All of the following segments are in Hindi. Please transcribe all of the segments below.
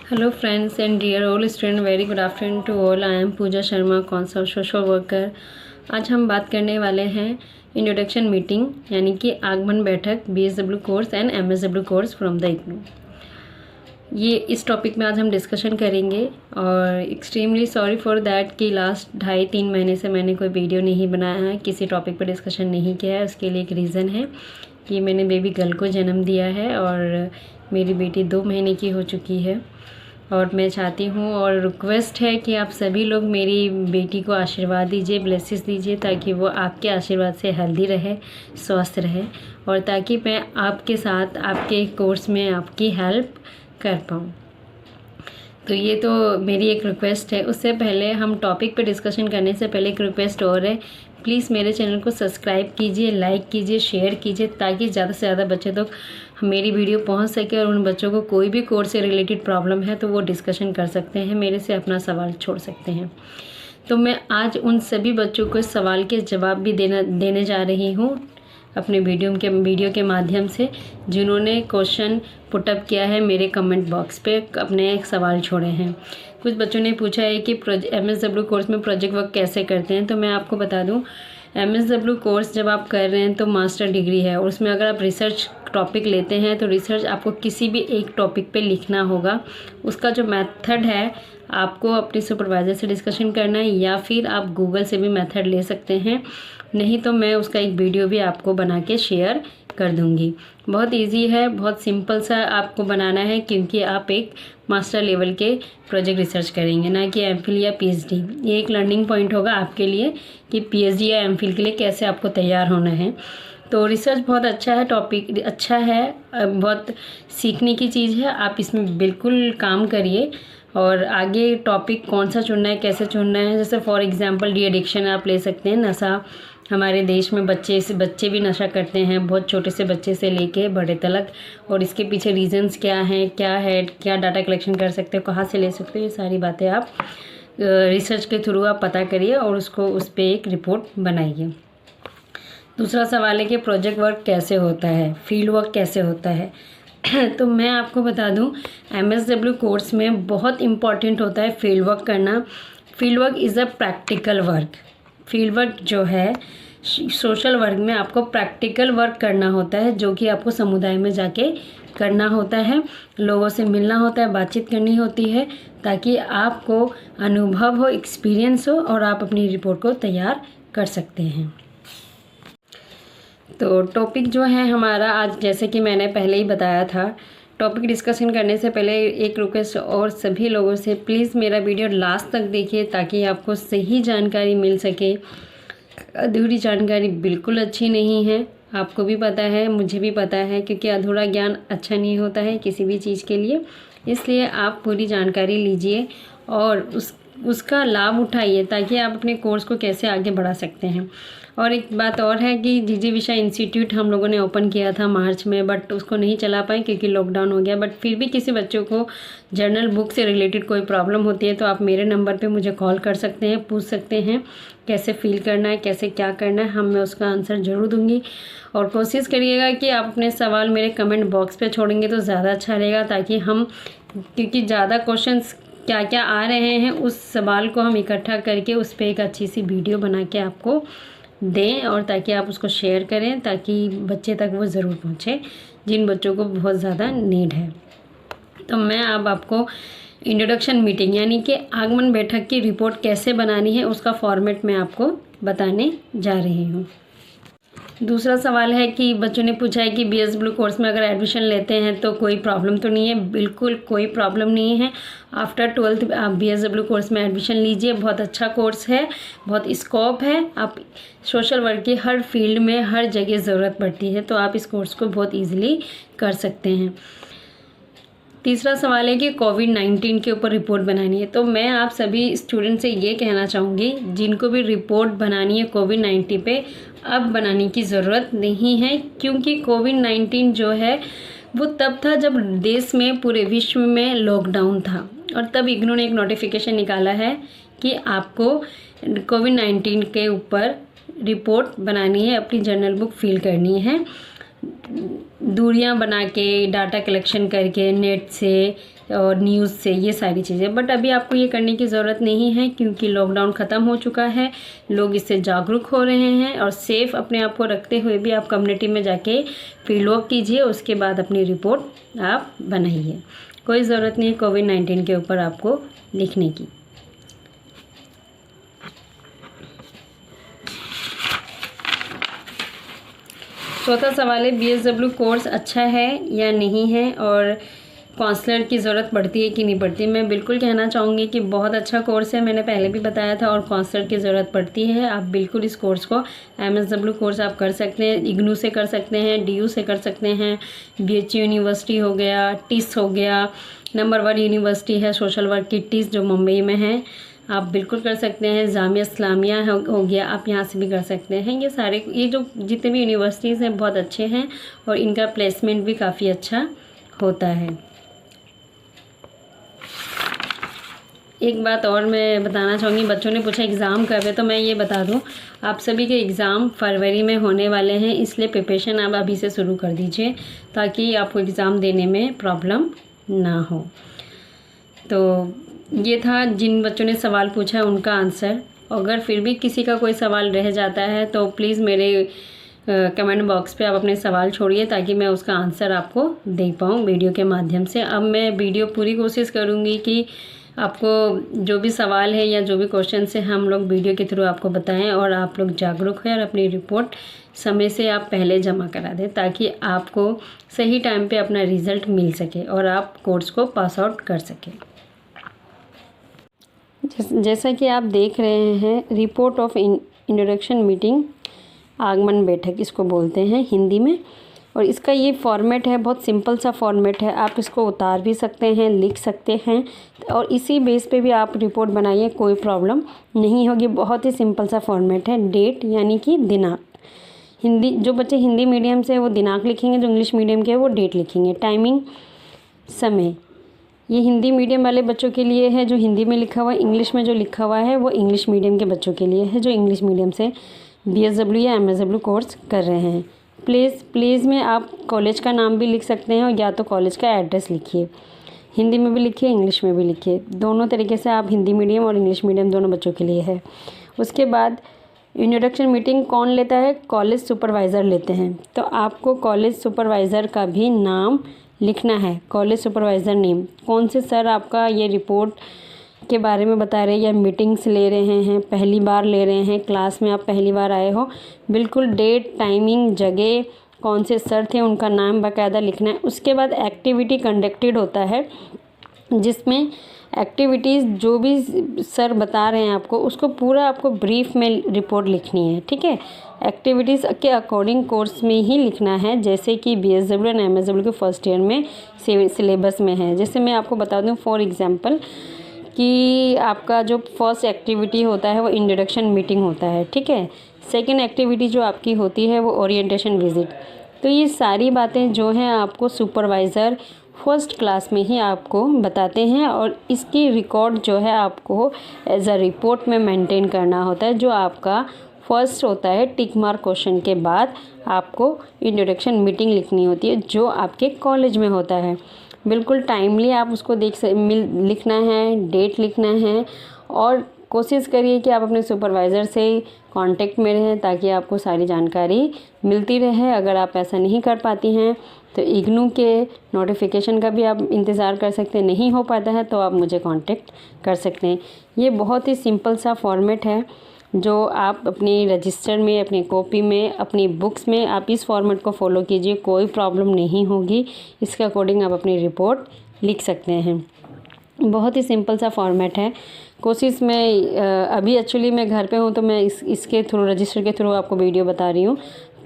Hello friends and dear all students, very good afternoon to all. I am Pooja Sharma, counsel social worker. आज हम बात करने वाले हैं इंट्रोडक्शन मीटिंग यानी कि आगमन बैठक BSW course and MSW course from the IGNOU. ये इस टॉपिक में आज हम डिस्कशन करेंगे और एक्सट्रीमली सॉरी फॉर दैट कि लास्ट 2.5-3 महीने से मैंने कोई वीडियो नहीं बनाया है, किसी टॉपिक पर डिस्कशन नहीं किया है। उसके लिए एक रीज़न है कि मैंने बेबी गर्ल को जन्म दिया है और मेरी बेटी 2 महीने की हो चुकी है और मैं चाहती हूँ और रिक्वेस्ट है कि आप सभी लोग मेरी बेटी को आशीर्वाद दीजिए, ब्लेसिस दीजिए, ताकि वो आपके आशीर्वाद से हेल्दी रहे, स्वस्थ रहे और ताकि मैं आपके साथ आपके कोर्स में आपकी हेल्प कर पाऊँ। तो ये तो मेरी एक रिक्वेस्ट है। उससे पहले हम टॉपिक पे डिस्कशन करने से पहले एक रिक्वेस्ट और है, प्लीज़ मेरे चैनल को सब्सक्राइब कीजिए, लाइक कीजिए, शेयर कीजिए, ताकि ज़्यादा से ज़्यादा बच्चे तक मेरी वीडियो पहुंच सके और उन बच्चों को कोई भी कोर्स से रिलेटेड प्रॉब्लम है तो वो डिस्कशन कर सकते हैं, मेरे से अपना सवाल छोड़ सकते हैं। तो मैं आज उन सभी बच्चों को सवाल के जवाब भी देने जा रही हूँ अपने वीडियो के माध्यम से, जिन्होंने क्वेश्चन पुटअप किया है मेरे कमेंट बॉक्स पे, अपने एक सवाल छोड़े हैं। कुछ बच्चों ने पूछा है कि MSW कोर्स में प्रोजेक्ट वर्क कैसे करते हैं। तो मैं आपको बता दूं, MSW कोर्स जब आप कर रहे हैं तो मास्टर डिग्री है और उसमें अगर आप रिसर्च टॉपिक लेते हैं तो रिसर्च आपको किसी भी एक टॉपिक पे लिखना होगा। उसका जो मेथड है आपको अपने सुपरवाइज़र से डिस्कशन करना है या फिर आप गूगल से भी मेथड ले सकते हैं, नहीं तो मैं उसका एक वीडियो भी आपको बना के शेयर कर दूंगी। बहुत इजी है, बहुत सिंपल सा आपको बनाना है, क्योंकि आप एक मास्टर लेवल के प्रोजेक्ट रिसर्च करेंगे, ना कि MPhil या PhD। ये एक लर्निंग पॉइंट होगा आपके लिए कि PhD या MPhil के लिए कैसे आपको तैयार होना है। तो रिसर्च बहुत अच्छा है, टॉपिक अच्छा है, बहुत सीखने की चीज़ है। आप इसमें बिल्कुल काम करिए और आगे टॉपिक कौन सा चुनना है, कैसे चुनना है, जैसे फॉर एग्जांपल डी एडिक्शन आप ले सकते हैं। नशा, हमारे देश में बच्चे भी नशा करते हैं, बहुत छोटे से बच्चे से लेके बड़े तक, और इसके पीछे रीजंस क्या हैं, क्या डाटा कलेक्शन कर सकते हो, कहाँ से ले सकते हो, ये सारी बातें आप रिसर्च के थ्रू आप पता करिए और उसको उस पर एक रिपोर्ट बनाइए। दूसरा सवाल है कि प्रोजेक्ट वर्क कैसे होता है, फील्ड वर्क कैसे होता है। तो मैं आपको बता दूं, MSW कोर्स में बहुत इम्पॉर्टेंट होता है फील्ड वर्क करना। Field work is a practical work. Field work जो है सोशल वर्क में आपको प्रैक्टिकल वर्क करना होता है, जो कि आपको समुदाय में जाके करना होता है, लोगों से मिलना होता है, बातचीत करनी होती है, ताकि आपको अनुभव हो, एक्सपीरियंस हो और आप अपनी रिपोर्ट को तैयार कर सकते हैं। तो टॉपिक जो है हमारा आज, जैसे कि मैंने पहले ही बताया था, टॉपिक डिस्कशन करने से पहले एक रिक्वेस्ट और सभी लोगों से, प्लीज़ मेरा वीडियो लास्ट तक देखिए ताकि आपको सही जानकारी मिल सके। अधूरी जानकारी बिल्कुल अच्छी नहीं है, आपको भी पता है, मुझे भी पता है, क्योंकि अधूरा ज्ञान अच्छा नहीं होता है किसी भी चीज़ के लिए। इसलिए आप पूरी जानकारी लीजिए और उसका लाभ उठाइए ताकि आप अपने कोर्स को कैसे आगे बढ़ा सकते हैं। और एक बात और है कि जिजीविषा इंस्टीट्यूट हम लोगों ने ओपन किया था मार्च में, बट उसको नहीं चला पाए क्योंकि लॉकडाउन हो गया। बट फिर भी किसी बच्चों को जर्नल बुक से रिलेटेड कोई प्रॉब्लम होती है तो आप मेरे नंबर पे मुझे कॉल कर सकते हैं, पूछ सकते हैं कैसे फील करना है, कैसे क्या करना है, मैं उसका आंसर ज़रूर दूँगी। और कोशिश करिएगा कि आप अपने सवाल मेरे कमेंट बॉक्स पर छोड़ेंगे तो ज़्यादा अच्छा रहेगा, ताकि हम, क्योंकि ज़्यादा क्वेश्चंस क्या क्या आ रहे हैं उस सवाल को हम इकट्ठा करके उस पर एक अच्छी सी वीडियो बना के आपको दें, और ताकि आप उसको शेयर करें ताकि बच्चे तक वो ज़रूर पहुँचे जिन बच्चों को बहुत ज़्यादा नीड है। तो मैं अब आपको इंट्रोडक्शन मीटिंग यानी कि आगमन बैठक की रिपोर्ट कैसे बनानी है उसका फॉर्मेट मैं आपको बताने जा रही हूँ। दूसरा सवाल है कि बच्चों ने पूछा है कि BSW कोर्स में अगर एडमिशन लेते हैं तो कोई प्रॉब्लम तो नहीं है। बिल्कुल कोई प्रॉब्लम नहीं है। आफ्टर 12th आप BSW कोर्स में एडमिशन लीजिए, बहुत अच्छा कोर्स है, बहुत स्कोप है। आप सोशल वर्क की हर फील्ड में हर जगह ज़रूरत पड़ती है, तो आप इस कोर्स को बहुत ईजिली कर सकते हैं। तीसरा सवाल है कि कोविड-19 के ऊपर रिपोर्ट बनानी है। तो मैं आप सभी स्टूडेंट से ये कहना चाहूँगी, जिनको भी रिपोर्ट बनानी है कोविड-19 पे, अब बनाने की ज़रूरत नहीं है, क्योंकि कोविड-19 जो है वो तब था जब देश में, पूरे विश्व में लॉकडाउन था, और तब इग्नू ने एक नोटिफिकेशन निकाला है कि आपको कोविड-19 के ऊपर रिपोर्ट बनानी है, अपनी जर्नल बुक फिल करनी है। दूरियां बना के डाटा कलेक्शन करके नेट से और न्यूज़ से, ये सारी चीज़ें। बट अभी आपको ये करने की ज़रूरत नहीं है क्योंकि लॉकडाउन ख़त्म हो चुका है, लोग इससे जागरूक हो रहे हैं और सेफ़ अपने आप को रखते हुए भी आप कम्युनिटी में जाके फील्ड वर्क कीजिए, उसके बाद अपनी रिपोर्ट आप बनाइए। कोई ज़रूरत नहीं है कोविड-19 के ऊपर आपको लिखने की। चौथा सवाल है, BSW कोर्स अच्छा है या नहीं है और काउंसलर की ज़रूरत पड़ती है कि नहीं पड़ती। मैं बिल्कुल कहना चाहूँगी कि बहुत अच्छा कोर्स है, मैंने पहले भी बताया था, और काउंसलर की ज़रूरत पड़ती है। आप बिल्कुल इस कोर्स को MSW कोर्स आप कर सकते हैं, इग्नू से कर सकते हैं, DU से कर सकते हैं, BHU यूनिवर्सिटी हो गया, टिस हो गया, नंबर 1 यूनिवर्सिटी है सोशल वर्क की टिस जो मुंबई में है, आप बिल्कुल कर सकते हैं। जामिया इस्लामिया हो गया, आप यहाँ से भी कर सकते हैं। ये सारे, ये जो जितने भी यूनिवर्सिटीज़ हैं बहुत अच्छे हैं और इनका प्लेसमेंट भी काफ़ी अच्छा होता है। एक बात और मैं बताना चाहूँगी, बच्चों ने पूछा एग्ज़ाम कब है, तो मैं ये बता दूँ आप सभी के एग्ज़ाम फरवरी में होने वाले हैं, इसलिए प्रिपरेशन आप अभी से शुरू कर दीजिए ताकि आपको एग्ज़ाम देने में प्रॉब्लम ना हो। तो ये था जिन बच्चों ने सवाल पूछा है उनका आंसर। अगर फिर भी किसी का कोई सवाल रह जाता है तो प्लीज़ मेरे कमेंट बॉक्स पे आप अपने सवाल छोड़िए ताकि मैं उसका आंसर आपको दे पाऊँ वीडियो के माध्यम से। अब मैं वीडियो पूरी कोशिश करूँगी कि आपको जो भी सवाल है या जो भी क्वेश्चन है हम लोग वीडियो के थ्रू आपको बताएं और आप लोग जागरूक हैं और अपनी रिपोर्ट समय से आप पहले जमा करा दें ताकि आपको सही टाइम पे अपना रिज़ल्ट मिल सके और आप कोर्स को पास आउट कर सकें। जैसा कि आप देख रहे हैं, रिपोर्ट ऑफ इंट्रोडक्शन मीटिंग, आगमन बैठक इसको बोलते हैं हिंदी में, और इसका ये फॉर्मेट है, बहुत सिंपल सा फॉर्मेट है। आप इसको उतार भी सकते हैं, लिख सकते हैं और इसी बेस पे भी आप रिपोर्ट बनाइए, कोई प्रॉब्लम नहीं होगी। बहुत ही सिंपल सा फॉर्मेट है। डेट यानी कि दिनांक, हिंदी जो बच्चे हिंदी मीडियम से वो दिनांक लिखेंगे, जो इंग्लिश मीडियम के वो डेट लिखेंगे। टाइमिंग, समय, ये हिंदी मीडियम वाले बच्चों के लिए है जो हिंदी में लिखा हुआ है, इंग्लिश में जो लिखा हुआ है वो इंग्लिश मीडियम के बच्चों के लिए है जो इंग्लिश मीडियम से BSW या MSW कोर्स कर रहे हैं। प्लेस में आप कॉलेज का नाम भी लिख सकते हैं और या तो कॉलेज का एड्रेस लिखिए, हिंदी में भी लिखिए, इंग्लिश में भी लिखिए, दोनों तरीके से आप हिंदी मीडियम और इंग्लिश मीडियम दोनों बच्चों के लिए है। उसके बाद इंट्रोडक्शन मीटिंग कौन लेता है? कॉलेज सुपरवाइज़र लेते हैं। तो आपको कॉलेज सुपरवाइज़र का भी नाम लिखना है, कॉलेज सुपरवाइज़र नेम। कौन से सर आपका ये रिपोर्ट के बारे में बता रहे हैं या मीटिंग्स ले रहे हैं, पहली बार ले रहे हैं, क्लास में आप पहली बार आए हो, बिल्कुल डेट, टाइमिंग, जगह, कौन से सर थे उनका नाम बाकायदा लिखना है। उसके बाद एक्टिविटी कंडक्टेड होता है जिसमें एक्टिविटीज़ जो भी सर बता रहे हैं आपको उसको पूरा आपको ब्रीफ में रिपोर्ट लिखनी है, ठीक है। एक्टिविटीज़ के अकॉर्डिंग कोर्स में ही लिखना है, जैसे कि BSW और MSW के फर्स्ट ईयर में सिलेबस में है। जैसे मैं आपको बता दूं फॉर एग्जांपल कि आपका जो फर्स्ट एक्टिविटी होता है वो इंट्रोडक्शन मीटिंग होता है, ठीक है। सेकेंड एक्टिविटी जो आपकी होती है वो ओरिएंटेशन विजिट। तो ये सारी बातें जो हैं आपको सुपरवाइज़र फर्स्ट क्लास में ही आपको बताते हैं और इसकी रिकॉर्ड जो है आपको एज अ रिपोर्ट में मेंटेन करना होता है। जो आपका फर्स्ट होता है टिक मार्क क्वेश्चन के बाद आपको इंट्रोडक्शन मीटिंग लिखनी होती है जो आपके कॉलेज में होता है। बिल्कुल टाइमली आप उसको लिखना है, डेट लिखना है और कोशिश करिए कि आप अपने सुपरवाइज़र से कांटेक्ट में रहें ताकि आपको सारी जानकारी मिलती रहे। अगर आप ऐसा नहीं कर पाती हैं तो इग्नू के नोटिफिकेशन का भी आप इंतज़ार कर सकते हैं, नहीं हो पाता है तो आप मुझे कांटेक्ट कर सकते हैं। ये बहुत ही सिंपल सा फॉर्मेट है जो आप अपनी रजिस्टर में, अपनी कॉपी में, अपनी बुक्स में आप इस फॉर्मेट को फॉलो कीजिए, कोई प्रॉब्लम नहीं होगी। इसके अकॉर्डिंग आप अपनी रिपोर्ट लिख सकते हैं। बहुत ही सिंपल सा फॉर्मेट है। कोशिश में अभी एक्चुअली मैं घर पे हूँ तो मैं इसके थ्रू, रजिस्टर के थ्रू आपको वीडियो बता रही हूँ,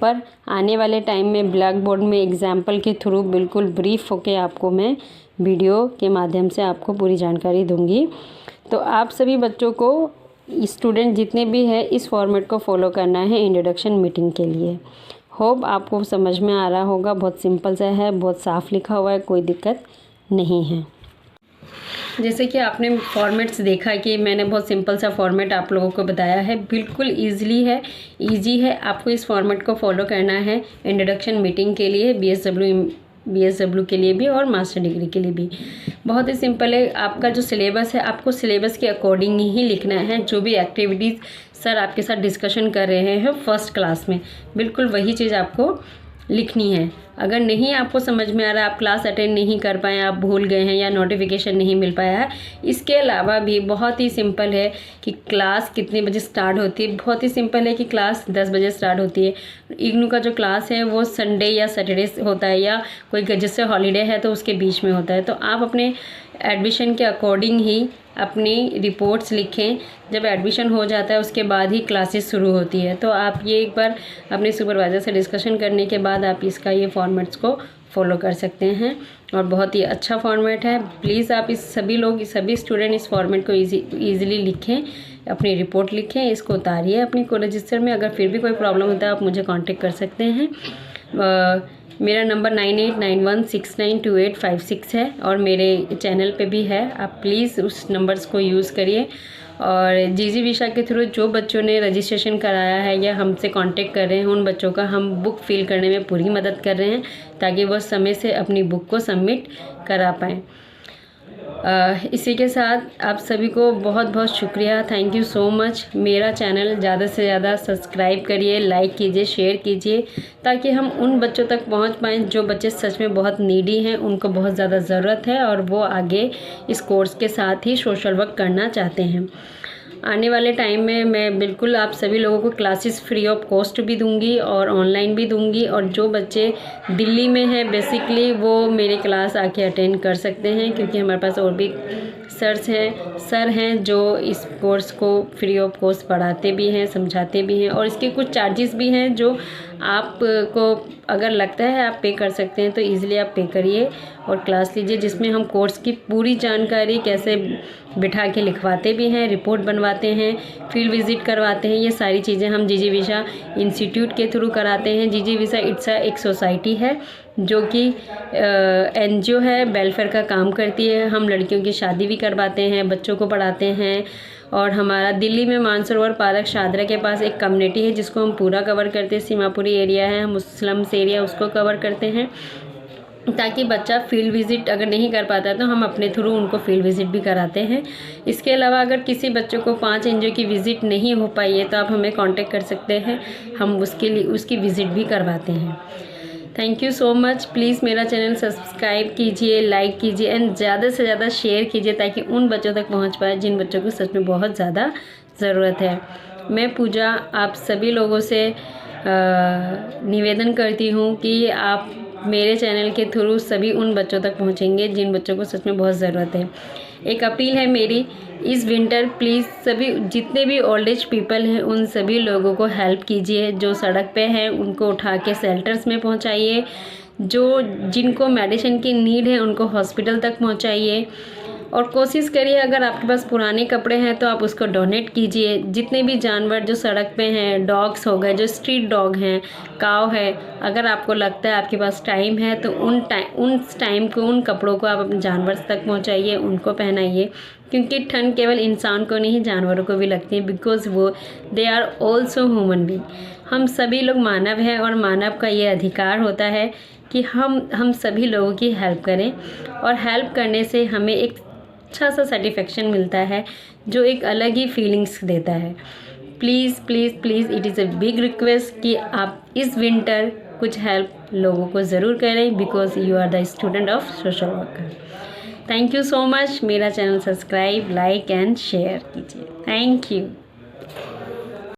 पर आने वाले टाइम में ब्लैक बोर्ड में एग्जाम्पल के थ्रू बिल्कुल ब्रीफ होके आपको मैं वीडियो के माध्यम से आपको पूरी जानकारी दूँगी। तो आप सभी बच्चों को, स्टूडेंट जितने भी हैं, इस फॉर्मेट को फॉलो करना है इंट्रोडक्शन मीटिंग के लिए। होप आपको समझ में आ रहा होगा। बहुत सिंपल सा है, बहुत साफ लिखा हुआ है, कोई दिक्कत नहीं है। जैसे कि आपने फॉर्मेट्स देखा कि मैंने बहुत सिंपल सा फॉर्मेट आप लोगों को बताया है, बिल्कुल इजी है। आपको इस फॉर्मेट को फॉलो करना है इंट्रोडक्शन मीटिंग के लिए, बीएसडब्ल्यू के लिए भी और मास्टर डिग्री के लिए भी। बहुत ही सिंपल है। आपका जो सिलेबस है, आपको सिलेबस के अकॉर्डिंग ही लिखना है। जो भी एक्टिविटीज़ सर आपके साथ डिस्कशन कर रहे हैं फर्स्ट क्लास में, बिल्कुल वही चीज़ आपको लिखनी है। अगर नहीं आपको समझ में आ रहा है, आप क्लास अटेंड नहीं कर पाए, आप भूल गए हैं या नोटिफिकेशन नहीं मिल पाया है, इसके अलावा भी बहुत ही सिंपल है कि क्लास कितने बजे स्टार्ट होती है। बहुत ही सिंपल है कि क्लास 10 बजे स्टार्ट होती है। इग्नू का जो क्लास है वो संडे या सैटरडे होता है, या कोई जैसे हॉलीडे है तो उसके बीच में होता है। तो आप अपने एडमिशन के अकॉर्डिंग ही अपनी रिपोर्ट्स लिखें। जब एडमिशन हो जाता है उसके बाद ही क्लासेस शुरू होती है। तो आप ये एक बार अपने सुपरवाइज़र से डिस्कशन करने के बाद आप इसका ये फॉर्मेट्स को फॉलो कर सकते हैं, और बहुत ही अच्छा फॉर्मेट है। प्लीज़ आप सभी स्टूडेंट इस फॉर्मेट को ईज़िली लिखें, अपनी रिपोर्ट लिखें, इसको उतारिए अपनी को रजिस्टर में। अगर फिर भी कोई प्रॉब्लम होता है आप मुझे कॉन्टेक्ट कर सकते हैं। मेरा नंबर 9891692856 है और मेरे चैनल पे भी है। आप प्लीज़ उस नंबर्स को यूज़ करिए। और जीजी विशा के थ्रू जो बच्चों ने रजिस्ट्रेशन कराया है या हमसे कांटेक्ट कर रहे हैं, उन बच्चों का हम बुक फिल करने में पूरी मदद कर रहे हैं ताकि वो समय से अपनी बुक को सबमिट करा पाएँ। इसी के साथ आप सभी को बहुत बहुत शुक्रिया, थैंक यू सो मच। मेरा चैनल ज़्यादा से ज़्यादा सब्सक्राइब करिए, लाइक कीजिए, शेयर कीजिए, ताकि हम उन बच्चों तक पहुंच पाएँ जो बच्चे सच में बहुत नीडी हैं, उनको बहुत ज़्यादा ज़रूरत है और वो आगे इस कोर्स के साथ ही सोशल वर्क करना चाहते हैं। आने वाले टाइम में मैं बिल्कुल आप सभी लोगों को क्लासेस फ्री ऑफ कॉस्ट भी दूंगी और ऑनलाइन भी दूंगी। और जो बच्चे दिल्ली में हैं बेसिकली वो मेरे क्लास आके अटेंड कर सकते हैं, क्योंकि हमारे पास और भी सर हैं जो इस कोर्स को फ्री ऑफ कॉस्ट पढ़ाते भी हैं, समझाते भी हैं, और इसके कुछ चार्जेस भी हैं जो आपको अगर लगता है आप पे कर सकते हैं तो ईज़िली आप पे करिए और क्लास लीजिए, जिसमें हम कोर्स की पूरी जानकारी कैसे बिठा के लिखवाते भी हैं, रिपोर्ट बनवाते हैं, फील्ड विज़िट करवाते हैं। ये सारी चीज़ें हम जीजी विशा इंस्टीट्यूट के थ्रू कराते हैं। जीजी विशा एक सोसाइटी है जो कि एनजीओ है, वेलफेयर का काम करती है। हम लड़कियों की शादी भी करवाते हैं, बच्चों को पढ़ाते हैं। और हमारा दिल्ली में मानसरोवर पार्क शादरा के पास एक कम्युनिटी है जिसको हम पूरा कवर करते हैं। सीमापुरी एरिया है, हम स्लम्स एरिया उसको कवर करते हैं, ताकि बच्चा फील्ड विज़िट अगर नहीं कर पाता है तो हम अपने थ्रू उनको फील्ड विज़िट भी कराते हैं। इसके अलावा अगर किसी बच्चों को 5 एनजीओ की विज़िट नहीं हो पाई है तो आप हमें कांटेक्ट कर सकते हैं, हम उसकी विज़िट भी करवाते हैं। Thank you so much. Please मेरा चैनल सब्सक्राइब कीजिए, लाइक कीजिए एंड ज़्यादा से ज़्यादा शेयर कीजिए, ताकि उन बच्चों तक पहुंच पाए जिन बच्चों को सच में बहुत ज़्यादा ज़रूरत है। मैं पूजा आप सभी लोगों से निवेदन करती हूँ कि आप मेरे चैनल के थ्रू सभी उन बच्चों तक पहुँचेंगे जिन बच्चों को सच में बहुत ज़रूरत है। एक अपील है मेरी, इस विंटर प्लीज़ सभी जितने भी ओल्ड एज पीपल हैं उन सभी लोगों को हेल्प कीजिए। जो सड़क पे हैं उनको उठा के शेल्टर्स में पहुंचाइए, जिनको मेडिसिन की नीड है उनको हॉस्पिटल तक पहुंचाइए। और कोशिश करिए अगर आपके पास पुराने कपड़े हैं तो आप उसको डोनेट कीजिए। जितने भी जानवर जो सड़क पे हैं, डॉग्स हो गए, जो स्ट्रीट डॉग हैं, काव है, अगर आपको लगता है आपके पास टाइम है तो उन टाइम को उन कपड़ों को आप अपने जानवर तक पहुंचाइए, उनको पहनाइए, क्योंकि ठंड केवल इंसान को नहीं जानवरों को भी लगती है, बिकॉज़ वो they are also human being. हम सभी लोग मानव हैं और मानव का ये अधिकार होता है कि हम सभी लोगों की हेल्प करें, और हेल्प करने से हमें एक अच्छा सा सेटिस्फेक्शन मिलता है जो एक अलग ही फीलिंग्स देता है। Please please please it is a big request कि आप इस विंटर कुछ हेल्प लोगों को ज़रूर करें, because you are the student of social worker. Thank you so much. मेरा channel subscribe, like and share कीजिए। Thank you.